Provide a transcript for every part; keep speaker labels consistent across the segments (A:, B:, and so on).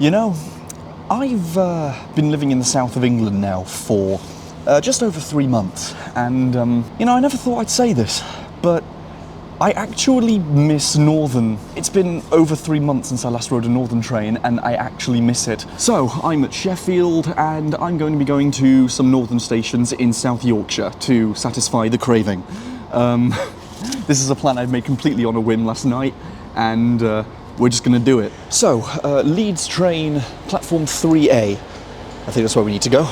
A: You know, I've been living in the south of England now for just over 3 months, and you know, I never thought I'd say this, but I actually miss Northern. It's been over 3 months since I last rode a Northern train, and I actually miss it. So I'm at Sheffield, and I'm going to be going to some Northern stations in South Yorkshire to satisfy the craving. This is a plan I've made completely on a whim last night, and we're just going to do it. So, Leeds train, platform 3A. I think that's where we need to go.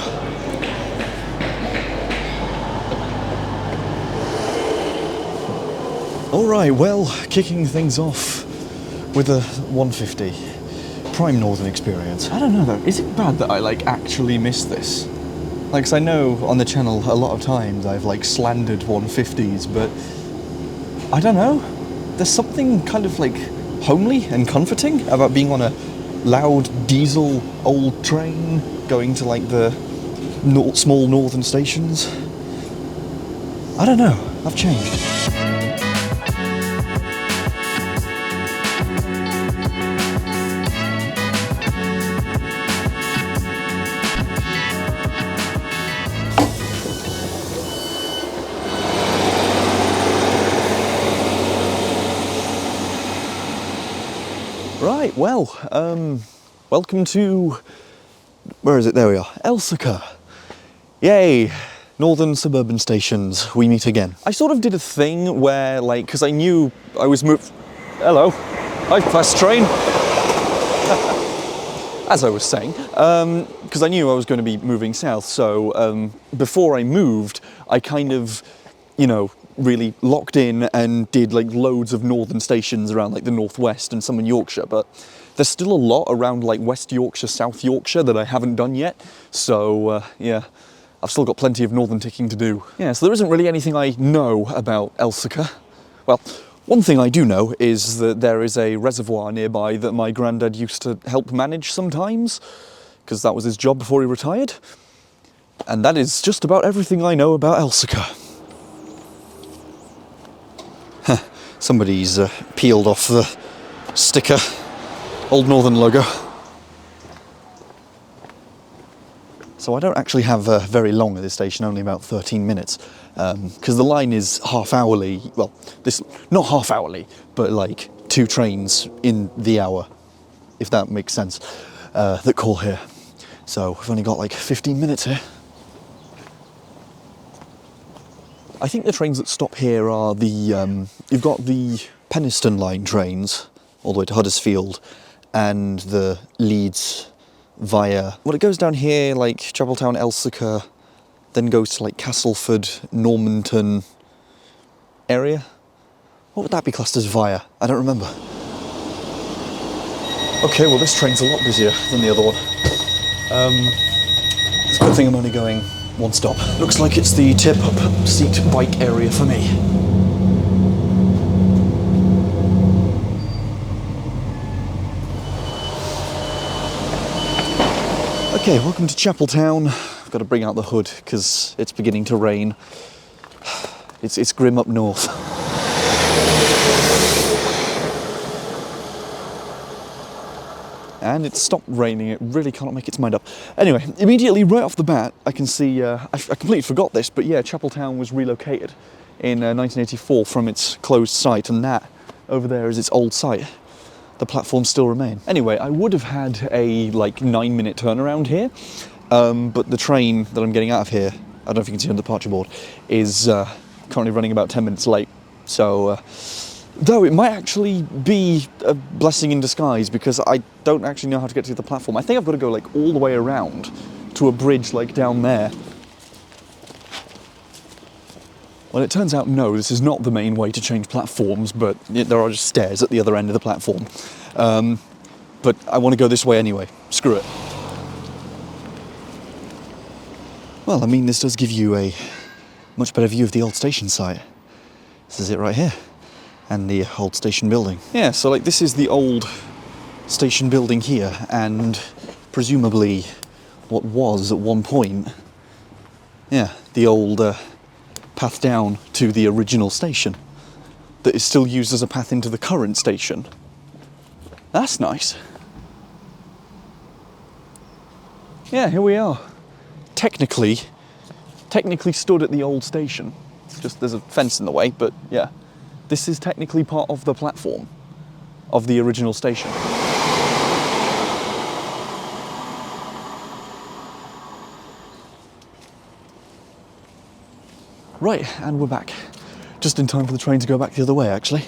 A: Alright, well, kicking things off with a 150. Prime Northern experience. I don't know though, is it bad that I actually miss this? Like, 'cause I know on the channel a lot of times I've slandered 150s, but I don't know. There's something kind of homely and comforting about being on a loud diesel old train going to the small northern stations. I don't know, I've changed. Right, well, welcome to, where is it? There we are, Elsecar. Yay, Northern suburban stations, we meet again. I sort of did a thing where, because I knew I was hello, hi fast train. As I was saying, because I knew I was going to be moving south, so before I moved, I kind of, really locked in and did loads of northern stations around the northwest and some in Yorkshire, but there's still a lot around West Yorkshire, South Yorkshire that I haven't done yet, so yeah, I've still got plenty of northern ticking to do. Yeah, so there isn't really anything I know about Elsecar. Well, one thing I do know is that there is a reservoir nearby that my granddad used to help manage sometimes, because that was his job before he retired, and that is just about everything I know about Elsecar. Somebody's peeled off the sticker, Old Northern logo. So I don't actually have very long at this station, only about 13 minutes, because the line is half-hourly, well, not half-hourly, but 2 trains in the hour, if that makes sense, that call here. So we've only got 15 minutes here. I think the trains that stop here are you've got the Penistone line trains, all the way to Huddersfield, and the Leeds via, well, it goes down here, Chapeltown, Elsecar, then goes to Castleford, Normanton area. What would that be classed as via? I don't remember. Okay, well this train's a lot busier than the other one. It's a good thing I'm only going one stop. Looks like it's the tip-up seat bike area for me. Okay, welcome to Chapeltown. I've got to bring out the hood because it's beginning to rain. It's grim up north. And it's stopped raining, it really cannot make its mind up. Anyway, immediately right off the bat, I can see, I completely forgot this, but yeah, Chapeltown was relocated in 1984 from its closed site, and that over there is its old site. The platforms still remain. Anyway, I would have had a 9-minute turnaround here, but the train that I'm getting out of here, I don't know if you can see on the departure board, is currently running about 10 minutes late. So, though it might actually be a blessing in disguise, because I don't actually know how to get to the platform. I think I've got to go all the way around to a bridge down there. Well, it turns out no, this is not the main way to change platforms, but there are just stairs at the other end of the platform. But I want to go this way anyway. Screw it. Well, I mean, this does give you a much better view of the old station site. This is it right here. And the old station building. Yeah, so this is the old station building here, and presumably what was at one point, yeah, the old path down to the original station that is still used as a path into the current station. That's nice. Yeah, here we are. Technically stood at the old station. Just there's a fence in the way, but yeah. This is technically part of the platform of the original station. Right, and we're back. Just in time for the train to go back the other way, actually.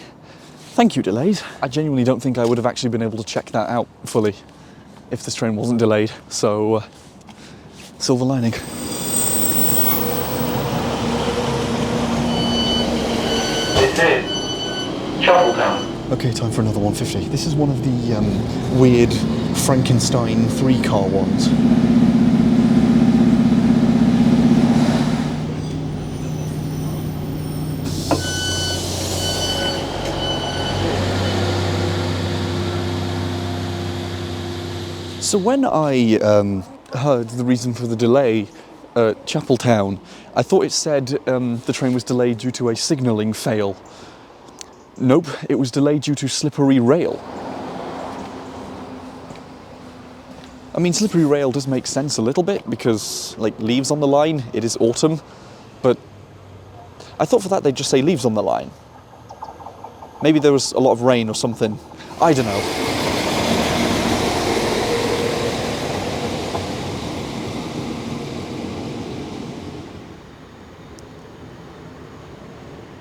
A: Thank you, delays. I genuinely don't think I would have actually been able to check that out fully if this train wasn't delayed, so silver lining.
B: This is Chapeltown.
A: Okay, time for another 150. This is one of the weird Frankenstein 3-car ones. So when I heard the reason for the delay at Chapeltown, I thought it said the train was delayed due to a signalling fail. Nope, it was delayed due to slippery rail. I mean, slippery rail does make sense a little bit because, like, leaves on the line, it is autumn, but I thought for that they'd just say leaves on the line. Maybe there was a lot of rain or something. I don't know.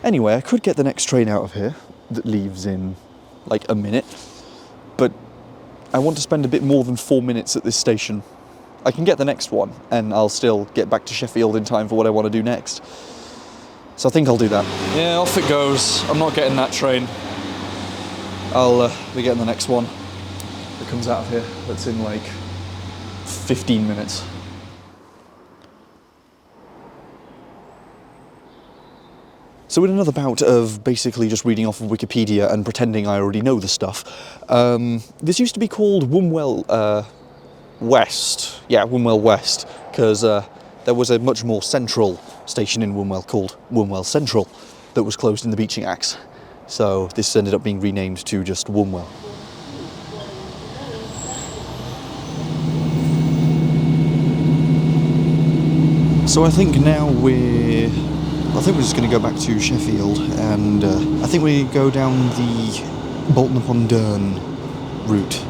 A: Anyway, I could get the next train out of here that leaves in like a minute, but I want to spend a bit more than 4 minutes at this station. I can get the next one and I'll still get back to Sheffield in time for what I want to do next. So I think I'll do that. Yeah, off it goes. I'm not getting that train. I'll be getting the next one that comes out of here that's in like 15 minutes. So in another bout of basically just reading off of Wikipedia and pretending I already know the stuff, this used to be called Wombwell West. Yeah, Wombwell West, because there was a much more central station in Wombwell called Wombwell Central that was closed in the Beeching Axe. So this ended up being renamed to just Wombwell. So I think now we're just going to go back to Sheffield, and I think we go down the Bolton upon Dearne route,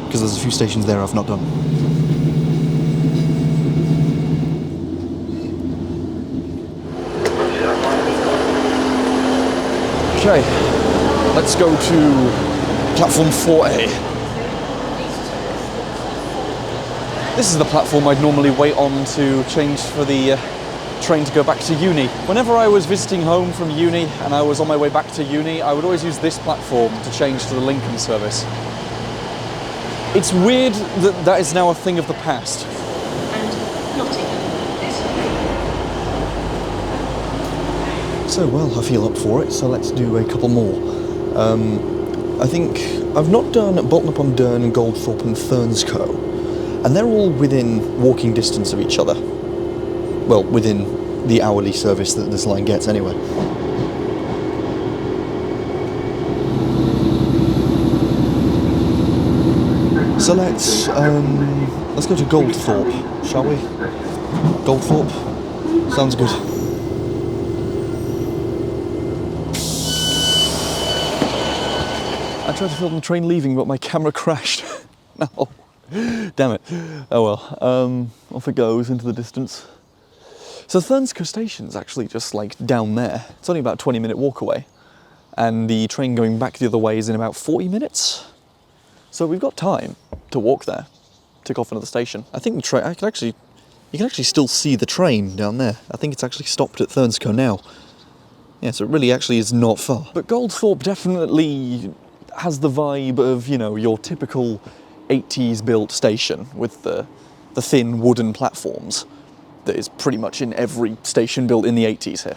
A: because there's a few stations there I've not done. Okay, let's go to platform 4A. This is the platform I'd normally wait on to change for the train to go back to uni. Whenever I was visiting home from uni and I was on my way back to uni, I would always use this platform to change to the Lincoln service. It's weird that that is now a thing of the past.
C: And Nottingham.
A: So, well, I feel up for it, so let's do a couple more. I think I've not done Bolton upon Dearne and Goldthorpe and Thurnscoe, and they're all within walking distance of each other. Well, within the hourly service that this line gets, anyway. So let's go to Goldthorpe, shall we? Goldthorpe? Sounds good. I tried to film the train leaving, but my camera crashed. No. Damn it. Oh well. Off it goes into the distance. So Thurnscoe Station's actually just like down there. It's only about a 20-minute walk away. And the train going back the other way is in about 40 minutes. So we've got time to walk there, tick off another station. I think the train, you can actually still see the train down there. I think it's actually stopped at Thurnscoe now. Yeah, so it really actually is not far. But Goldthorpe definitely has the vibe of, you know, your typical 80s built station with the thin wooden platforms that is pretty much in every station built in the 80s here.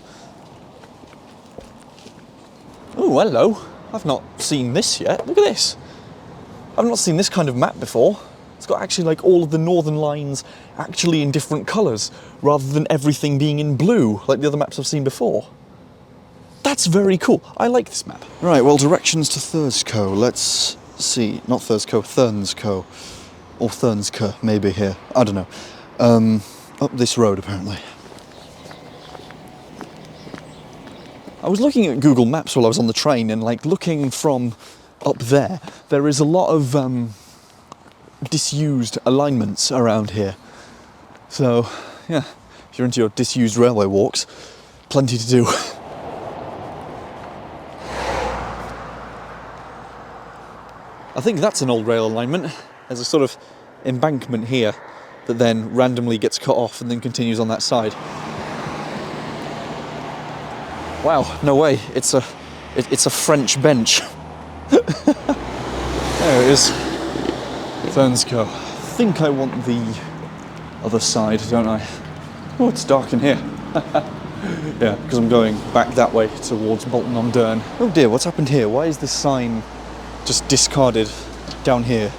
A: Oh, hello. I've not seen this yet. Look at this. I've not seen this kind of map before. It's got actually like all of the northern lines actually in different colours, rather than everything being in blue, like the other maps I've seen before. That's very cool. I like this map. Right, well, directions to Thurnscoe. Let's see. Not Thurnscoe, Thurnscoe. Or Thurnsker, maybe here. I don't know. Up this road, apparently. I was looking at Google Maps while I was on the train, and like looking from up there is a lot of disused alignments around here. So, yeah, if you're into your disused railway walks, plenty to do. I think that's an old rail alignment. There's a sort of embankment here that then randomly gets cut off and then continues on that side. Wow, no way, it's a French bench. There it is. Thurnsker. I think I want the other side, don't I? Oh, it's dark in here. Yeah, because I'm going back that way towards Bolton-on-Dearne. Oh dear, what's happened here? Why is this sign just discarded down here?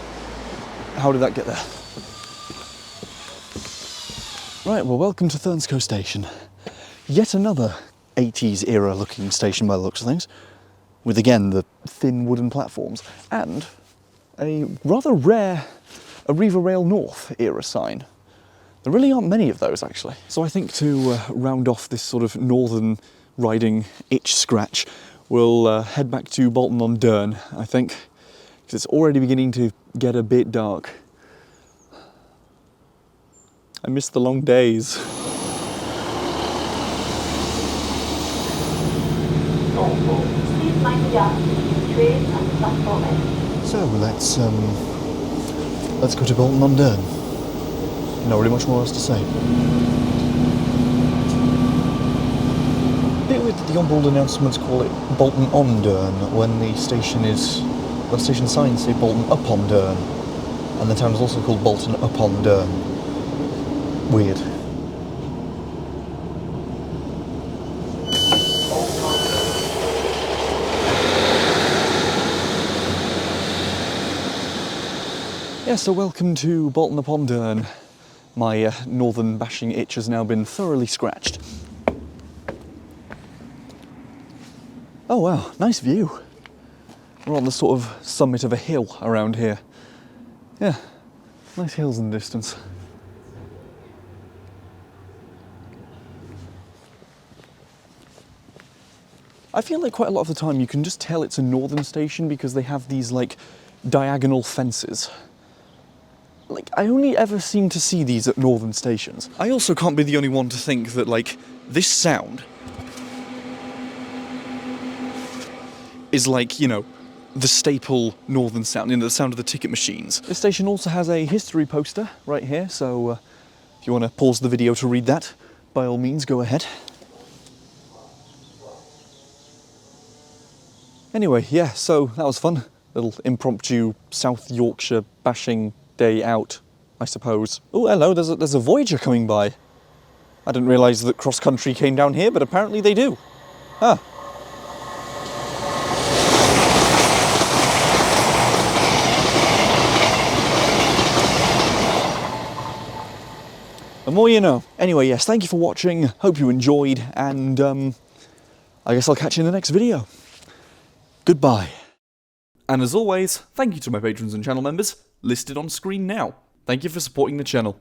A: How did that get there? Right, well, welcome to Thurnsker Station. Yet another 80s era looking station by the looks of things, with again the thin wooden platforms and a rather rare Arriva Rail North era sign. There really aren't many of those actually. So I think to round off this sort of northern riding itch scratch, we'll head back to Bolton-on-Dearne, I think, because it's already beginning to get a bit dark. I miss the long days. So let's go to Bolton-on-Dearne. Not really much more else to say. A bit weird that the on-board announcements call it Bolton-on-Dearne when the station signs say Bolton-upon-Dearne, and the town is also called Bolton-upon-Dearne. Weird. Yeah, so welcome to Bolton-upon-Dearne. My northern bashing itch has now been thoroughly scratched. Oh wow, nice view. We're on the sort of summit of a hill around here. Yeah, nice hills in the distance. I feel like quite a lot of the time you can just tell it's a northern station because they have these like diagonal fences. Like, I only ever seem to see these at northern stations. I also can't be the only one to think that, like, this sound is like, you know, the staple northern sound, you know, the sound of the ticket machines. This station also has a history poster right here, so if you want to pause the video to read that, by all means, go ahead. Anyway, yeah, so that was fun. Little impromptu South Yorkshire bashing day out, I suppose. Oh, hello, there's a Voyager coming by. I didn't realise that cross-country came down here, but apparently they do. Ah. The more you know. Anyway, yes, thank you for watching. Hope you enjoyed, and I guess I'll catch you in the next video. Goodbye. And as always, thank you to my patrons and channel members, listed on screen now. Thank you for supporting the channel.